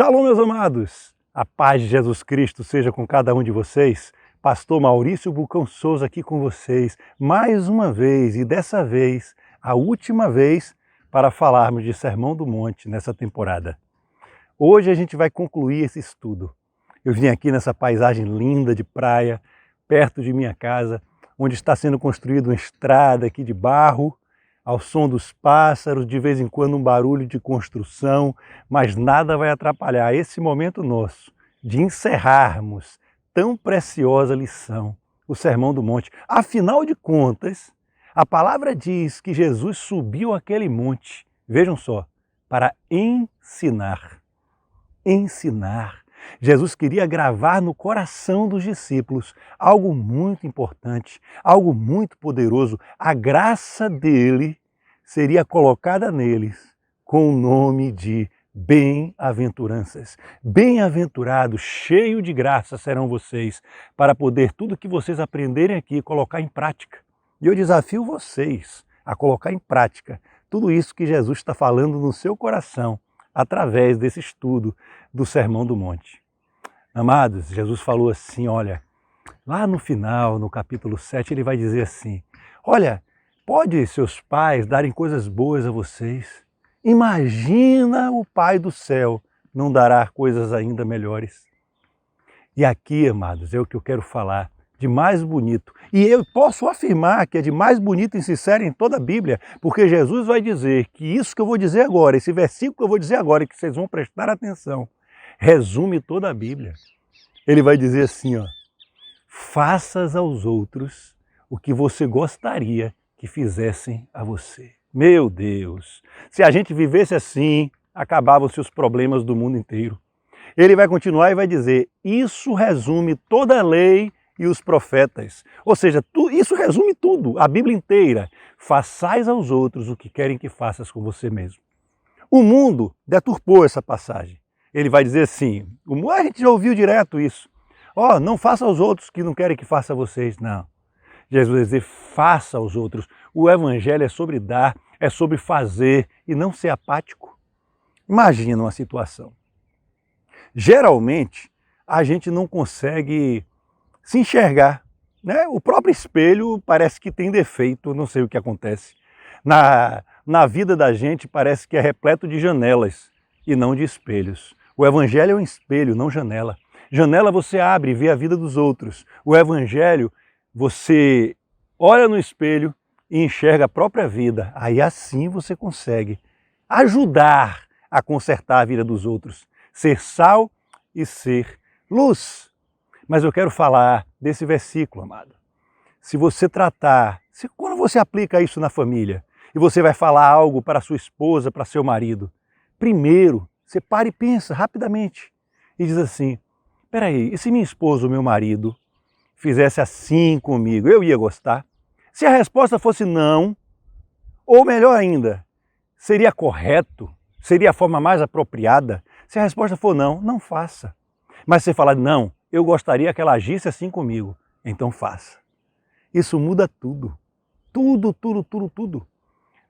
Shalom, meus amados! A paz de Jesus Cristo seja com cada um de vocês. Pastor Maurício Bulcão Souza aqui com vocês, mais uma vez, e dessa vez, a última vez, para falarmos de Sermão do Monte nessa temporada. Hoje a gente vai concluir esse estudo. Eu vim aqui nessa paisagem linda de praia, perto de minha casa, onde está sendo construída uma estrada aqui de barro, ao som dos pássaros, de vez em quando um barulho de construção, mas nada vai atrapalhar esse momento nosso de encerrarmos tão preciosa lição, o Sermão do Monte. Afinal de contas, a palavra diz que Jesus subiu aquele monte, vejam só, para ensinar. Ensinar. Jesus queria gravar no coração dos discípulos algo muito importante, algo muito poderoso. A graça dele seria colocada neles com o nome de bem-aventuranças. Bem-aventurados, cheios de graça serão vocês para poder tudo que vocês aprenderem aqui colocar em prática. E eu desafio vocês a colocar em prática tudo isso que Jesus está falando no seu coração através desse estudo do Sermão do Monte. Amados, Jesus falou assim, olha, lá no final, no capítulo 7, ele vai dizer assim, olha, pode seus pais darem coisas boas a vocês? Imagina o Pai do céu não dará coisas ainda melhores. E aqui, amados, é o que eu quero falar de mais bonito. E eu posso afirmar que é de mais bonito e sincero em toda a Bíblia, porque Jesus vai dizer que isso que eu vou dizer agora, esse versículo que eu vou dizer agora, que vocês vão prestar atenção, resume toda a Bíblia. Ele vai dizer assim, ó, faças aos outros o que você gostaria que fizessem a você. Meu Deus, se a gente vivesse assim, acabavam-se os problemas do mundo inteiro. Ele vai continuar e vai dizer, isso resume toda a lei e os profetas. Ou seja, isso resume tudo, a Bíblia inteira. Façais aos outros o que querem que faças com você mesmo. O mundo deturpou essa passagem. Ele vai dizer assim, a gente já ouviu direto isso. Ó, não faça aos outros que não querem que faça a vocês, não. Jesus vai dizer, faça aos outros. O Evangelho é sobre dar, é sobre fazer e não ser apático. Imagina uma situação. Geralmente, a gente não consegue se enxergar, né? O próprio espelho parece que tem defeito, não sei o que acontece. Na vida da gente parece que é repleto de janelas e não de espelhos. O Evangelho é um espelho, não janela. Janela você abre e vê a vida dos outros. O Evangelho, você olha no espelho e enxerga a própria vida. Aí assim você consegue ajudar a consertar a vida dos outros. Ser sal e ser luz. Mas eu quero falar desse versículo, amado. Se você quando você aplica isso na família, e você vai falar algo para sua esposa, para seu marido, primeiro, você para e pensa rapidamente e diz assim, peraí, e se minha esposa ou meu marido fizesse assim comigo, eu ia gostar? Se a resposta fosse não, ou melhor ainda, seria correto? Seria a forma mais apropriada? Se a resposta for não, não faça. Mas se você falar, não, eu gostaria que ela agisse assim comigo, então faça. Isso muda tudo. Tudo, tudo, tudo, tudo.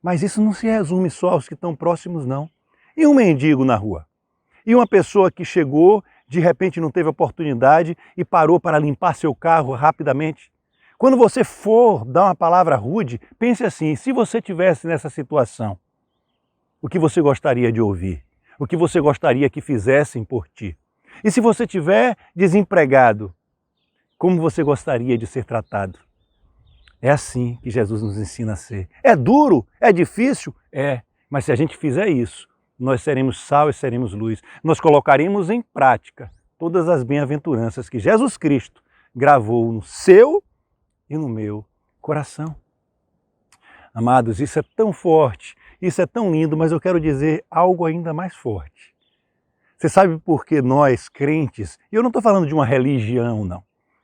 Mas isso não se resume só aos que estão próximos, não. E um mendigo na rua? E uma pessoa que chegou, de repente não teve oportunidade e parou para limpar seu carro rapidamente? Quando você for dar uma palavra rude, pense assim, se você estivesse nessa situação, o que você gostaria de ouvir? O que você gostaria que fizessem por ti? E se você estiver desempregado, como você gostaria de ser tratado? É assim que Jesus nos ensina a ser. É duro? É difícil? É. Mas se a gente fizer isso, nós seremos sal e seremos luz. Nós colocaremos em prática todas as bem-aventuranças que Jesus Cristo gravou no seu e no meu coração. Amados, isso é tão forte, isso é tão lindo, mas eu quero dizer algo ainda mais forte. Você sabe por que nós, crentes, e eu não estou falando de uma religião, não.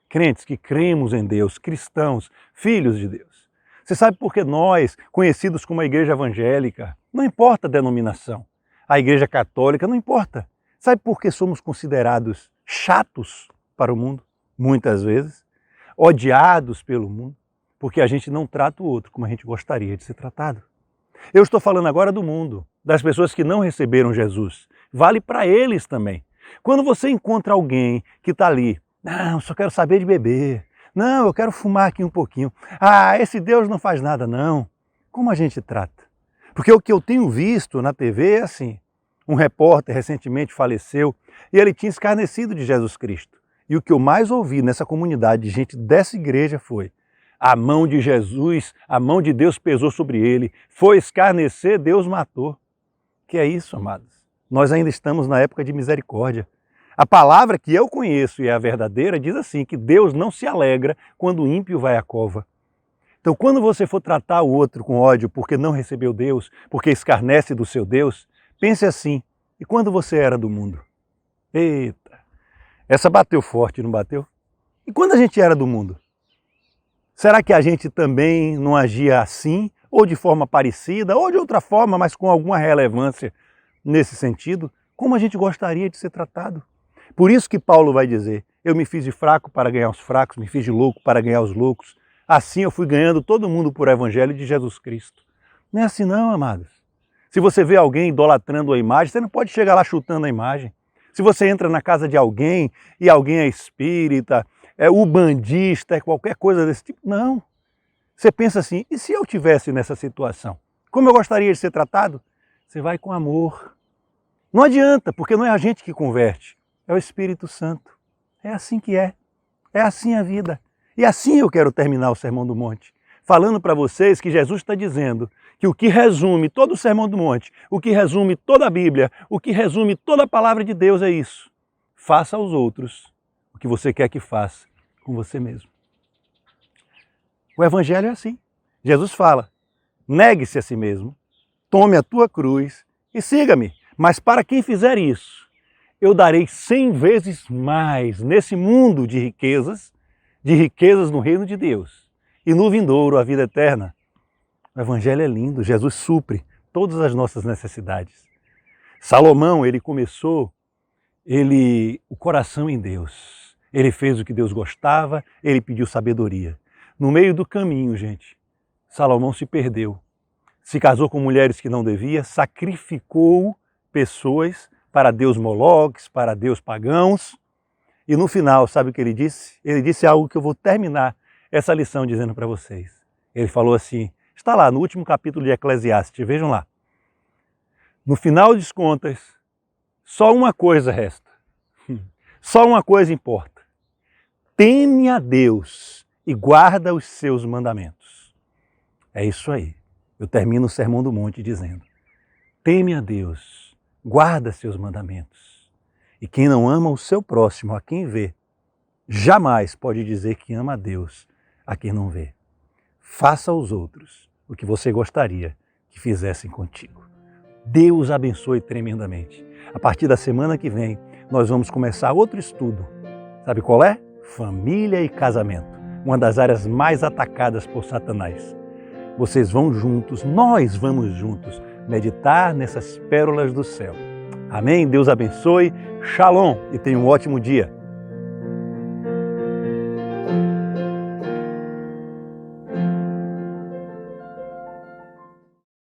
Crentes que cremos em Deus, cristãos, filhos de Deus. Você sabe por que nós, conhecidos como a igreja evangélica, não importa a denominação, a igreja católica, não importa. Sabe por que somos considerados chatos para o mundo, muitas vezes? Odiados pelo mundo, porque a gente não trata o outro como a gente gostaria de ser tratado. Eu estou falando agora do mundo, das pessoas que não receberam Jesus, vale para eles também. Quando você encontra alguém que está ali, não, só quero saber de beber, não, eu quero fumar aqui um pouquinho, esse Deus não faz nada não, como a gente trata? Porque o que eu tenho visto na TV é assim, um repórter recentemente faleceu e ele tinha escarnecido de Jesus Cristo. E o que eu mais ouvi nessa comunidade de gente dessa igreja foi: a mão de Jesus, a mão de Deus pesou sobre ele, foi escarnecer, Deus matou. Que é isso, amados? Nós ainda estamos na época de misericórdia. A palavra que eu conheço e é a verdadeira diz assim, que Deus não se alegra quando o ímpio vai à cova. Então, quando você for tratar o outro com ódio porque não recebeu Deus, porque escarnece do seu Deus, pense assim: e quando você era do mundo? Eita, essa bateu forte, não bateu? E quando a gente era do mundo? Será que a gente também não agia assim, ou de forma parecida, ou de outra forma, mas com alguma relevância nesse sentido? Como a gente gostaria de ser tratado? Por isso que Paulo vai dizer: eu me fiz de fraco para ganhar os fracos, me fiz de louco para ganhar os loucos. Assim eu fui ganhando todo mundo por evangelho de Jesus Cristo. Não é assim não, amados. Se você vê alguém idolatrando a imagem, você não pode chegar lá chutando a imagem. Se você entra na casa de alguém e alguém é espírita, é ubandista, é qualquer coisa desse tipo, não. Você pensa assim: e se eu tivesse nessa situação? Como eu gostaria de ser tratado? Você vai com amor. Não adianta, porque não é a gente que converte, é o Espírito Santo. É assim que é assim a vida. E assim eu quero terminar o Sermão do Monte, falando para vocês que Jesus está dizendo que o que resume todo o Sermão do Monte, o que resume toda a Bíblia, o que resume toda a palavra de Deus é isso: faça aos outros o que você quer que faça com você mesmo. O Evangelho é assim. Jesus fala: negue-se a si mesmo, tome a tua cruz e siga-me. Mas para quem fizer isso, eu darei 100 vezes mais nesse mundo de riquezas no reino de Deus, e no vindouro a vida eterna. O Evangelho é lindo, Jesus supre todas as nossas necessidades. Salomão, ele começou o coração em Deus. Ele fez o que Deus gostava, ele pediu sabedoria. No meio do caminho, gente, Salomão se perdeu. Se casou com mulheres que não devia, sacrificou pessoas para deus Moloques, para deus pagãos. E no final, sabe o que ele disse? Ele disse algo que eu vou terminar essa lição dizendo para vocês. Ele falou assim, está lá no último capítulo de Eclesiastes, vejam lá. No final das contas, só uma coisa resta. Só uma coisa importa. Teme a Deus e guarda os seus mandamentos. É isso aí. Eu termino o Sermão do Monte dizendo: teme a Deus, guarda seus mandamentos. E quem não ama o seu próximo, a quem vê, jamais pode dizer que ama a Deus a quem não vê. Faça aos outros o que você gostaria que fizessem contigo. Deus abençoe tremendamente. A partir da semana que vem, nós vamos começar outro estudo. Sabe qual é? Família e casamento. Uma das áreas mais atacadas por Satanás. Vocês vão juntos, nós vamos juntos, meditar nessas pérolas do céu. Amém? Deus abençoe. Shalom e tenha um ótimo dia.